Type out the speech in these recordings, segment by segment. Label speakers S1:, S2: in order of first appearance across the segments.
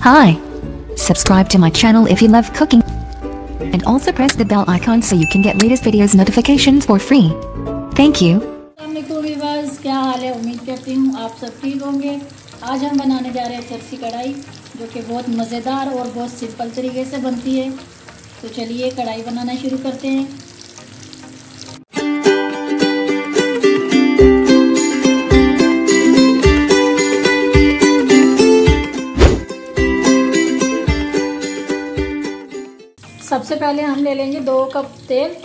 S1: Hi. Subscribe to my channel if you love cooking. And also press the bell icon so you can get latest videos notifications for free. Thank you.
S2: अस्सलामुअलैकुम viewers, क्या हाल है। उम्मीद करती हूँ आप सब ठीक होंगे। आज हम बनाने जा रहे हैं चरसी कढ़ाई, जो कि बहुत मज़ेदार और बहुत सिंपल तरीके से बनती है। तो चलिए कढ़ाई बनाना शुरू करते हैं। सबसे पहले हम ले लेंगे 2 कप तेल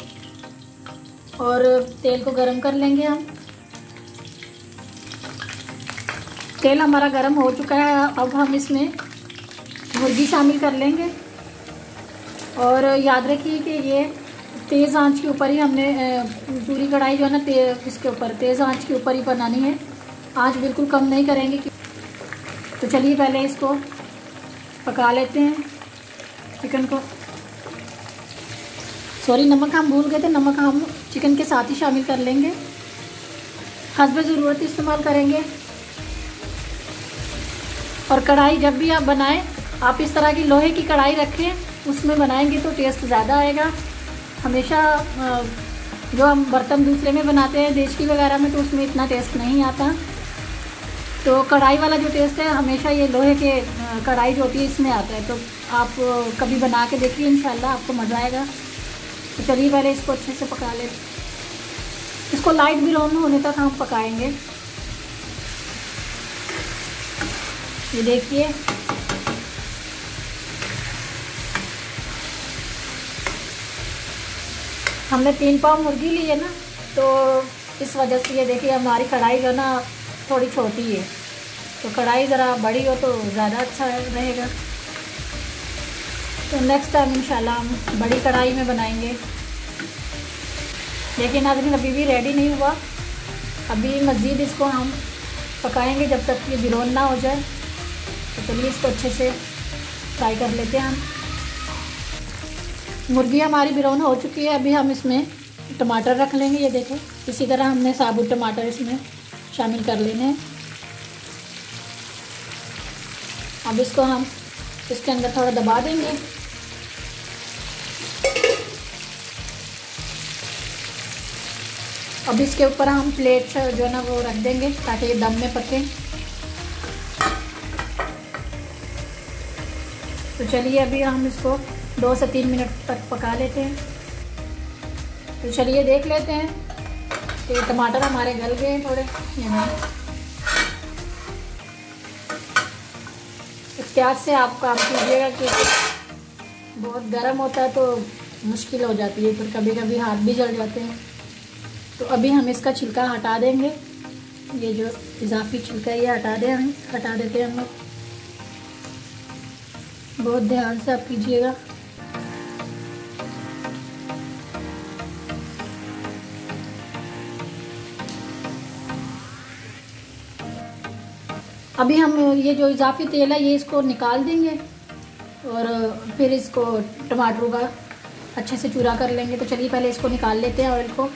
S2: और तेल को गरम कर लेंगे हम। तेल हमारा गरम हो चुका है। अब हम इसमें मुर्गी शामिल कर लेंगे और याद रखिए कि ये तेज़ आंच के ऊपर ही हमने पूरी कढ़ाई जो है ना इसके ऊपर तेज़ आंच के ऊपर ही बनानी है। आंच बिल्कुल कम नहीं करेंगे। तो चलिए पहले इसको पका लेते हैं चिकन को। सॉरी, नमक हम भूल गए थे। नमक हम चिकन के साथ ही शामिल कर लेंगे। हस्ब ज़रूरत इस्तेमाल करेंगे। और कढ़ाई जब भी आप बनाएं, आप इस तरह की लोहे की कढ़ाई रखें, उसमें बनाएंगे तो टेस्ट ज़्यादा आएगा। हमेशा जो हम बर्तन दूसरे में बनाते हैं देशकी वगैरह में, तो उसमें इतना टेस्ट नहीं आता। तो कढ़ाई वाला जो टेस्ट है हमेशा ये लोहे के कढ़ाई जो होती है इसमें आता है। तो आप कभी बना के देखिए, इंशाल्लाह आपको मज़ा आएगा। तो चलिए पहले इसको अच्छे से पका लें। इसको लाइट ब्राउन होने तक हम पकाएंगे। ये देखिए, हमने 3 पाव मुर्गी ली है ना, तो इस वजह से ये देखिए हमारी कढ़ाई जो ना थोड़ी छोटी है। तो कढ़ाई ज़रा बड़ी हो तो ज़्यादा अच्छा रहेगा। तो नेक्स्ट टाइम इंशाल्लाह हम बड़ी कढ़ाई में बनाएंगे। लेकिन अभी भी रेडी नहीं हुआ। अभी मज़ीद इसको हम पकाएंगे जब तक ये ब्राउन ना हो जाए। तो चलिए इसको अच्छे से फ्राई कर लेते हैं हम। मुर्गी हमारी ब्राउन हो चुकी है। अभी हम इसमें टमाटर रख लेंगे। ये देखें, इसी तरह हमने साबुत टमाटर इसमें शामिल कर लेने हैं। अब इसको हम इसके अंदर थोड़ा दबा देंगे। अब इसके ऊपर हम प्लेट जो है ना वो रख देंगे ताकि ये दम में पके। तो चलिए अभी हम इसको 2 से 3 मिनट तक पका लेते हैं। तो चलिए देख लेते हैं कि टमाटर हमारे गल गए हैं थोड़े। यहाँ एहतियात से आप काम कीजिएगा कि बहुत गर्म होता है तो मुश्किल हो जाती है, फिर कभी कभी हाथ भी जल जाते हैं। तो अभी हम इसका छिलका हटा देंगे। ये जो इजाफी छिलका है ये हटा देते हैं हम लोग। बहुत ध्यान से आप कीजिएगा। अभी हम ये जो इजाफी तेल है ये इसको निकाल देंगे और फिर इसको टमाटरों का अच्छे से चूरा कर लेंगे। तो चलिए पहले इसको निकाल लेते हैं ऑयल को।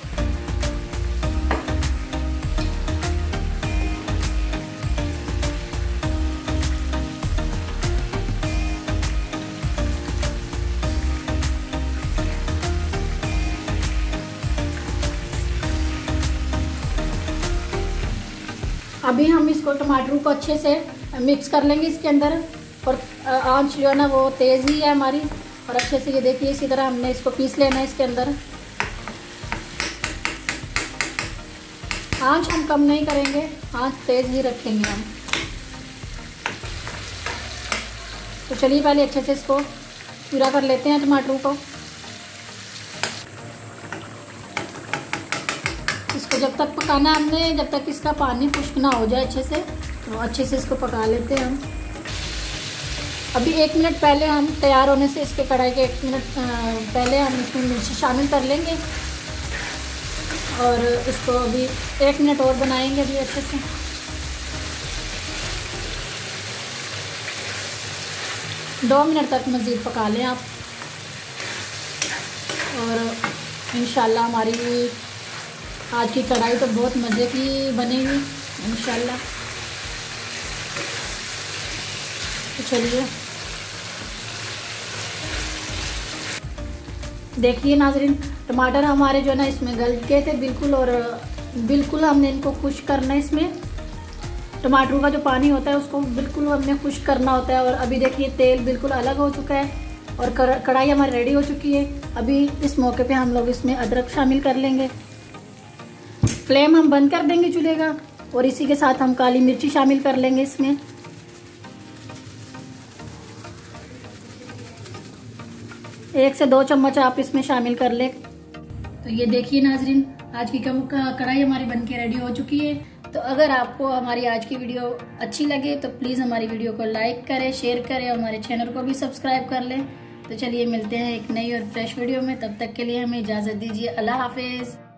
S2: अभी हम इसको टमाटरों को अच्छे से मिक्स कर लेंगे इसके अंदर। और आंच जो है ना वो तेज़ ही है हमारी। और अच्छे से ये देखिए इसी तरह हमने इसको पीस लेना है इसके अंदर। आंच हम कम नहीं करेंगे, आंच तेज़ ही रखेंगे हम। तो चलिए पहले अच्छे से इसको चूरा कर लेते हैं टमाटरों को। इसको जब तक पकाना हमने, जब तक इसका पानी खुश्क ना हो जाए अच्छे से, तो अच्छे से इसको पका लेते हैं हम। अभी 1 मिनट पहले हम तैयार होने से इसके कढ़ाई के 1 मिनट पहले हम इसमें मिर्ची शामिल कर लेंगे और इसको अभी 1 मिनट और बनाएंगे अभी अच्छे से। दो मिनट तक मज़ीद पका लें आप। और इंशाल्लाह हमारी आज की कढ़ाई तो बहुत मज़े की बनेगी इंशाल्लाह। तो चलिए देखिए नाजरीन, टमाटर हमारे जो है ना इसमें गल गए थे बिल्कुल, और बिल्कुल हमने इनको खुश्क करना है। इसमें टमाटरों का जो पानी होता है उसको बिल्कुल हमने खुश्क करना होता है। और अभी देखिए तेल बिल्कुल अलग हो चुका है और कढ़ाई हमारी रेडी हो चुकी है। अभी इस मौके पे हम लोग इसमें अदरक शामिल कर लेंगे। फ्लेम हम बंद कर देंगे चूल्हे का, और इसी के साथ हम काली मिर्ची शामिल कर लेंगे इसमें। एक से 2 चम्मच आप इसमें शामिल कर ले। तो ये देखिए नाजरीन, आज की कढ़ाई हमारी बनके रेडी हो चुकी है। तो अगर आपको हमारी आज की वीडियो अच्छी लगे तो प्लीज़ हमारी वीडियो को लाइक करें, शेयर करें और हमारे चैनल को भी सब्सक्राइब कर लें। तो चलिए मिलते हैं एक नई और फ्रेश वीडियो में, तब तक के लिए हमें इजाज़त दीजिए। अल्लाह हाफिज़।